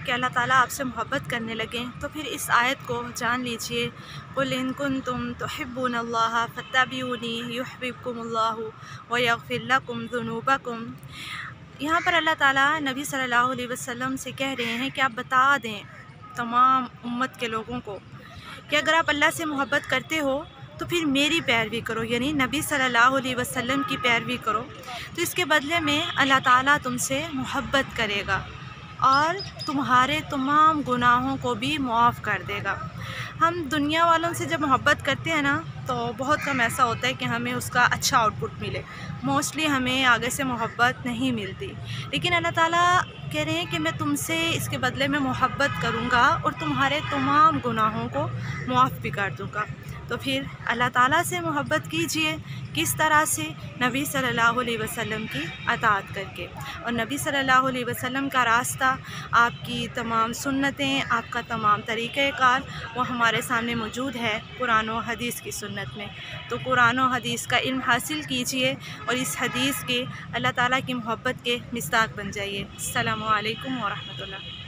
कि अल्लाह ताला आपसे मोहब्बत करने लगें तो फिर इस आयत को जान लीजिए, कुल इन कुंतुम तुहिब्बूनल्लाह फत्तबिऊनी युहब्बिबकुमुल्लाहु व यगफिर लकुम ज़ुनूबकुम। यहाँ पर अल्लाह ताला नबी सल्लल्लाहु अलैहि वसल्लम से कह रहे हैं कि आप बता दें तमाम उम्मत के लोगों को कि अगर आप अल्लाह से मोहब्बत करते हो तो फिर मेरी पैरवी करो, यानी नबी सल्लल्लाहु अलैहि वसल्लम की पैरवी करो। तो इसके बदले में अल्लाह ताला तुमसे मोहब्बत करेगा और तुम्हारे तमाम गुनाहों को भी मुआफ़ कर देगा। हम दुनिया वालों से जब मोहब्बत करते हैं ना तो बहुत कम ऐसा होता है कि हमें उसका अच्छा आउटपुट मिले। मोस्टली हमें आगे से मोहब्बत नहीं मिलती, लेकिन अल्लाह ताला कह रहे हैं कि मैं तुमसे इसके बदले में मोहब्बत करूँगा और तुम्हारे तमाम गुनाहों को मुआफ़ भी कर दूँगा। तो फिर अल्लाह ताला से मोहब्बत कीजिए, किस तरह से? नबी सल्लल्लाहु अलैहि वसल्लम की अताअत करके। और नबी सल्लल्लाहु अलैहि वसल्लम का रास्ता, आपकी तमाम सुन्नतें, आपका तमाम तरीक़ेकार वो हमारे सामने मौजूद है कुरान और हदीस की सुन्नत में। तो कुरान और हदीस का इल्म हासिल कीजिए और इस हदीस के अल्लाह ताला की मोहब्बत के मिस्दाक़ बन जाइए। अस्सलामु अलैकुम व रहमतुल्लाह।